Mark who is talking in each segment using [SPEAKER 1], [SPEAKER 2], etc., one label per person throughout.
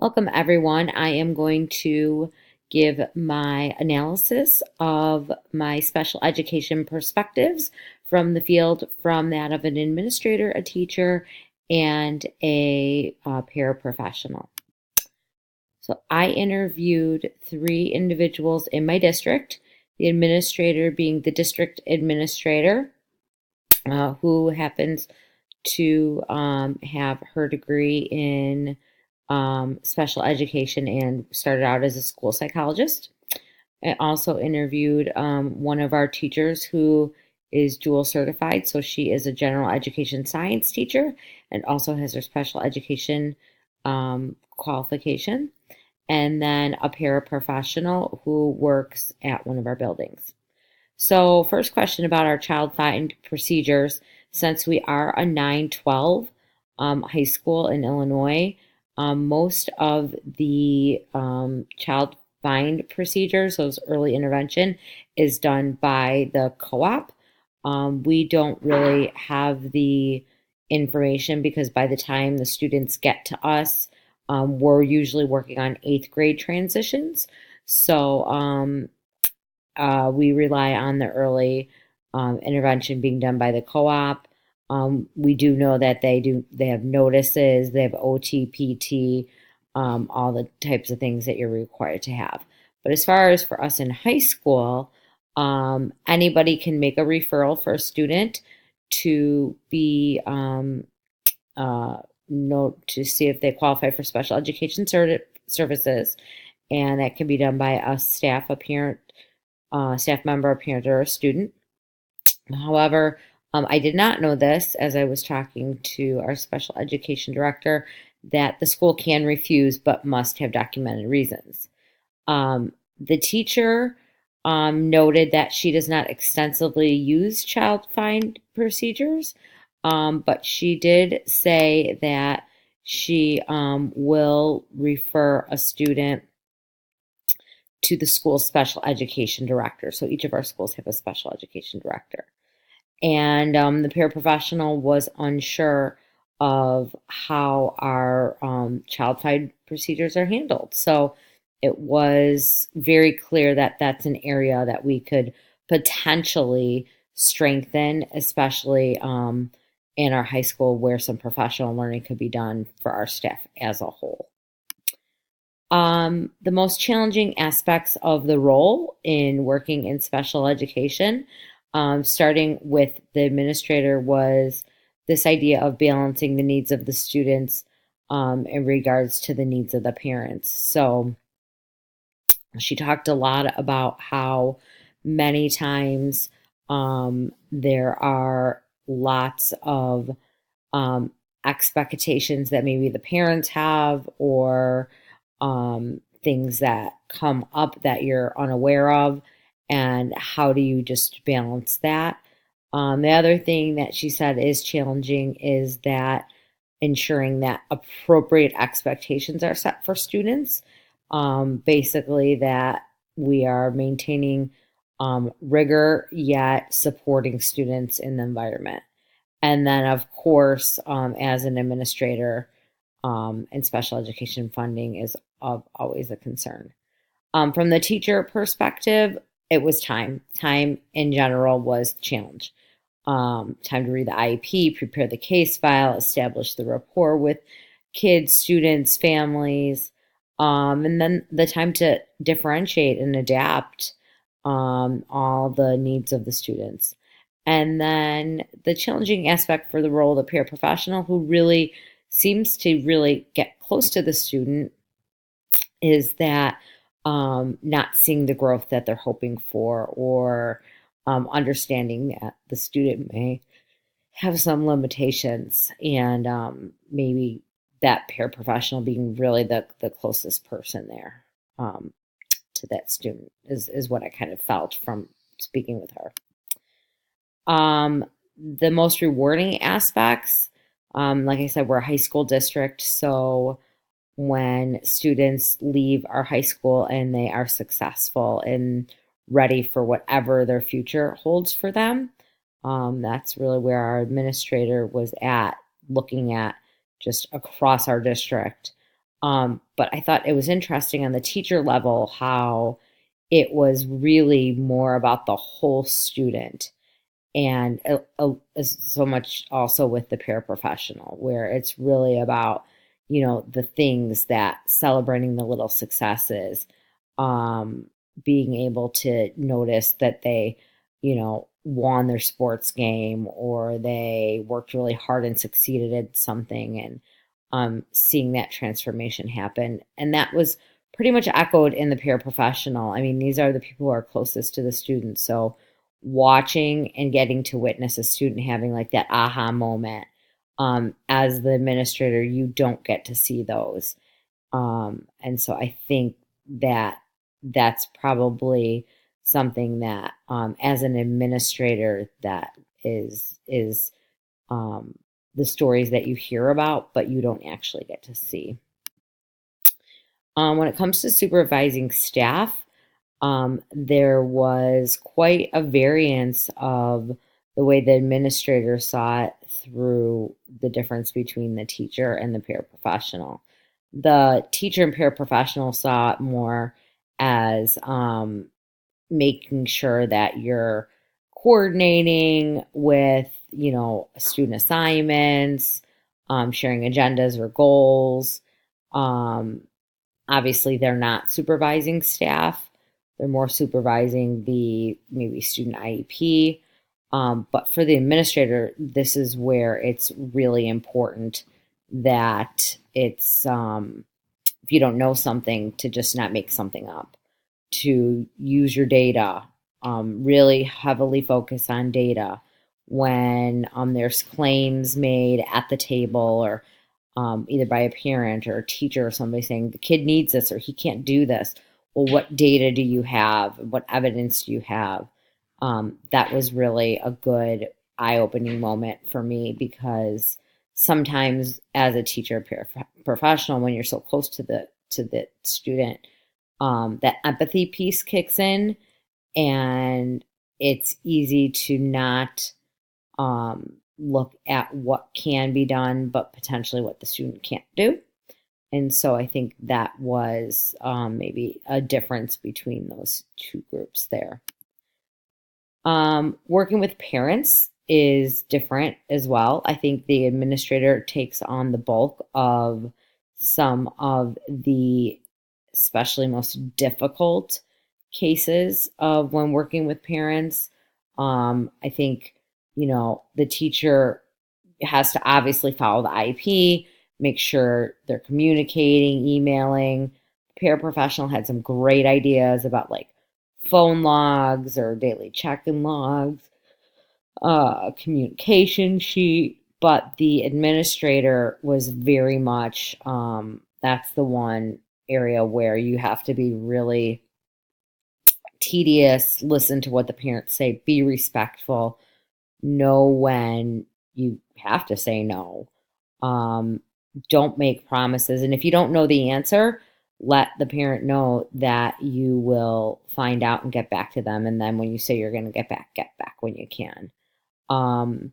[SPEAKER 1] Welcome, everyone. I am going to give my analysis of my special education perspectives from the field, from that of an administrator, a teacher, and a paraprofessional. So I interviewed three individuals in my district, the administrator being the district administrator, who happens to have her degree in special education and started out as a school psychologist. I also interviewed one of our teachers who is dual certified. So she is a general education science teacher and also has her special education qualification. And then a paraprofessional who works at one of our buildings. So, first question about our child find procedures. Since we are a 9-12 high school in Illinois, most of the child find procedures, those early intervention, is done by the co-op. We don't really have the information because by the time the students get to us, we're usually working on 8th grade transitions. So we rely on the early intervention being done by the co-op. We do know that they have notices, they have OT, PT, all the types of things that you're required to have. But as far as for us in high school, anybody can make a referral for a student to be to see if they qualify for special education services, and that can be done by a staff, a parent, staff member, a parent, or a student. However, I did not know this as I was talking to our special education director that the school can refuse but must have documented reasons. The teacher noted that she does not extensively use child find procedures, but she did say that she will refer a student to the school's special education director. So each of our schools have a special education director. And the paraprofessional was unsure of how our child find procedures are handled. So it was very clear that that's an area that we could potentially strengthen, especially in our high school where some professional learning could be done for our staff as a whole. The most challenging aspects of the role in working in special education, starting with the administrator, was this idea of balancing the needs of the students in regards to the needs of the parents. So she talked a lot about how many times there are lots of expectations that maybe the parents have, or things that come up that you're unaware of, and how do you just balance that? The other thing that she said is challenging is that ensuring that appropriate expectations are set for students. Basically, that we are maintaining rigor yet supporting students in the environment. And then, of course, as an administrator, and special education funding is always a concern. From the teacher perspective, it was time. Time in general was challenge. Time to read the IEP, prepare the case file, establish the rapport with kids, students, families, and then the time to differentiate and adapt all the needs of the students. And then the challenging aspect for the role of the paraprofessional, who really seems to really get close to the student, is that not seeing the growth that they're hoping for, or understanding that the student may have some limitations, and maybe that paraprofessional being really the closest person there to that student is what I kind of felt from speaking with her. The most rewarding aspects, like I said, we're a high school district, so when students leave our high school and they are successful and ready for whatever their future holds for them, that's really where our administrator was at, looking at just across our district, But I thought it was interesting on the teacher level how it was really more about the whole student, and so much also with the paraprofessional, where it's really about, the things that celebrating the little successes, um, being able to notice that they, won their sports game, or they worked really hard and succeeded at something, and seeing that transformation happen. And that was pretty much echoed in the paraprofessional. I mean, these are the people who are closest to the student. So watching and getting to witness a student having like that aha moment, as the administrator, you don't get to see those. And so I think that that's probably something that, as an administrator, that is um, the stories that you hear about, but you don't actually get to see. When it comes to supervising staff, there was quite a variance of the way the administrator saw it through the difference between the teacher and the paraprofessional. The teacher and paraprofessional saw it more as, making sure that you're coordinating with, student assignments, sharing agendas or goals. Um, Obviously, they're not supervising staff. They're more supervising the maybe student IEP. But for the administrator, this is where it's really important that it's, if you don't know something, to just not make something up, to use your data, really heavily focus on data when, there's claims made at the table, or either by a parent or a teacher or somebody saying the kid needs this or he can't do this. Well, what data do you have? What evidence do you have? That was really a good eye-opening moment for me, because sometimes as a teacher professional, when you're so close to the student, that empathy piece kicks in, and it's easy to not, look at what can be done, but potentially what the student can't do. And so I think that was, maybe a difference between those two groups there. Working with parents is different as well. I think the administrator takes on the bulk of some of the especially most difficult cases of when working with parents. I think, the teacher has to obviously follow the IEP, make sure they're communicating, emailing. Paraprofessional had some great ideas about like phone logs or daily check-in logs, communication sheet, but the administrator was very much, that's the one area where you have to be really tedious, listen to what the parents say, be respectful, know when you have to say no. Um, don't make promises. And if you don't know the answer, let the parent know that you will find out and get back to them. And then when you say you're going to get back when you can. Um,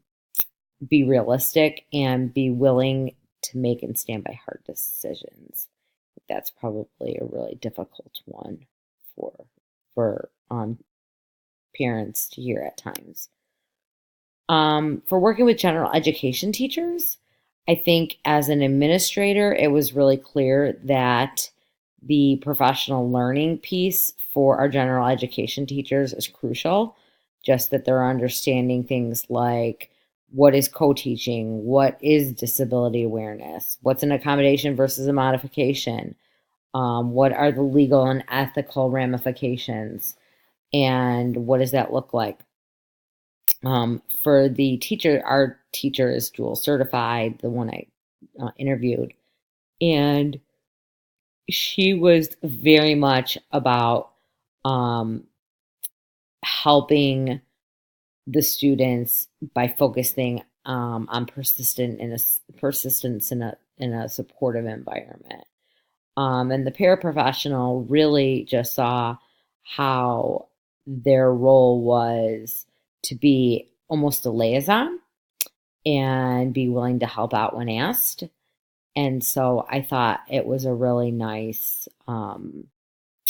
[SPEAKER 1] be realistic and be willing to make and stand by hard decisions. That's probably a really difficult one for parents to hear at times. For working with general education teachers, I think as an administrator, it was really clear that the professional learning piece for our general education teachers is crucial. Just that they're understanding things like what is co-teaching, what is disability awareness, what's an accommodation versus a modification, what are the legal and ethical ramifications, and what does that look like? For the teacher, our teacher is dual certified, the one I interviewed, and she was very much about, um, helping the students by focusing, on persistence in a supportive environment. And the paraprofessional really just saw how their role was to be almost a liaison and be willing to help out when asked, And so I thought it was a really nice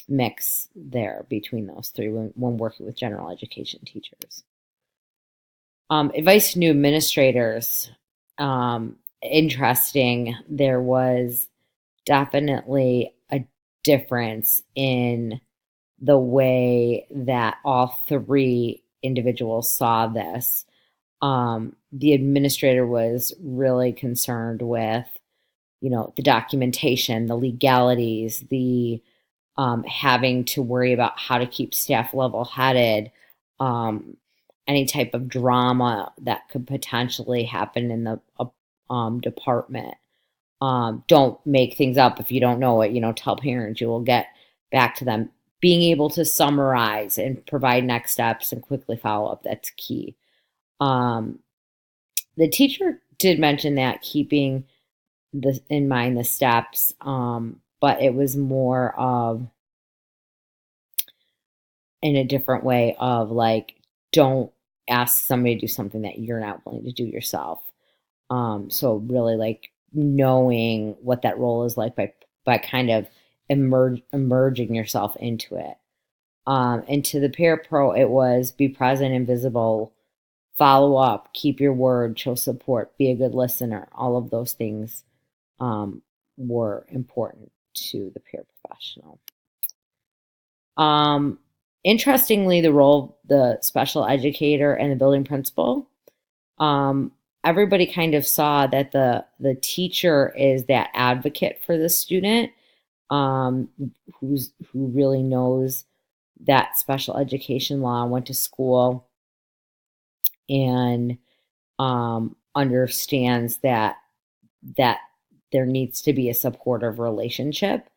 [SPEAKER 1] mix there between those three when working with general education teachers. Advice to new administrators. Interesting. There was definitely a difference in the way that all three individuals saw this. The administrator was really concerned with, the documentation, the legalities, the having to worry about how to keep staff level headed, any type of drama that could potentially happen in the department. Don't make things up if you don't know it. Tell parents. You will get back to them. Being able to summarize and provide next steps and quickly follow up, that's key. The teacher did mention that keeping in mind the steps, but it was more of in a different way of like, don't ask somebody to do something that you're not willing to do yourself. So really like knowing what that role is like by kind of emerging yourself into it. And to the parapro, it was be present and visible, follow up, keep your word, show support, be a good listener. All of those things were important to the peer professional. Interestingly, the role of the special educator and the building principal, everybody kind of saw that the teacher is that advocate for the student, who really knows that special education law, went to school, and understands that there needs to be a supportive relationship.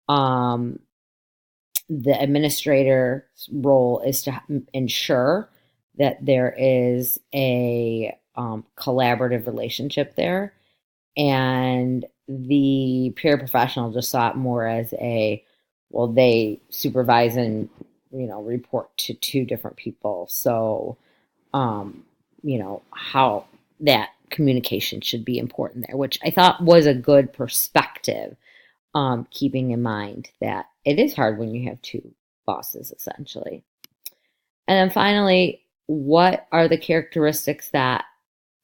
[SPEAKER 1] The administrator's role is to ensure that there is a collaborative relationship there. And the peer professional just saw it more as they supervise and, report to two different people. So, how that communication should be important there, which I thought was a good perspective. Keeping in mind that it is hard when you have two bosses, essentially. And then finally, what are the characteristics that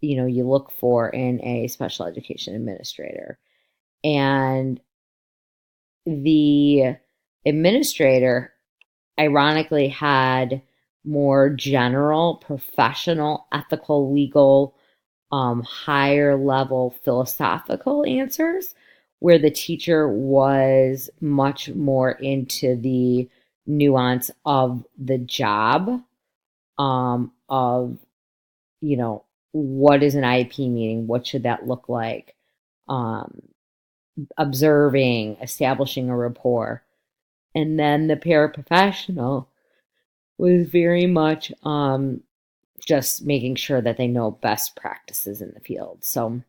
[SPEAKER 1] you look for in a special education administrator? And the administrator, ironically, had more general, professional, ethical, legal, higher level philosophical answers, where the teacher was much more into the nuance of the job, of, what is an IEP meeting? What should that look like? Observing, establishing a rapport. And then the paraprofessional was very much just making sure that they know best practices in the field. So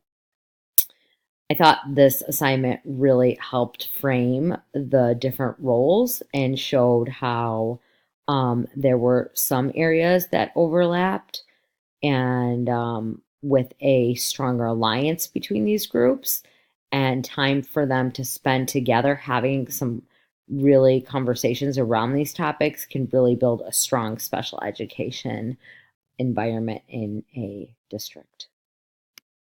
[SPEAKER 1] I thought this assignment really helped frame the different roles and showed how there were some areas that overlapped, and with a stronger alliance between these groups and time for them to spend together having some really conversations around these topics can really build a strong special education environment in a district.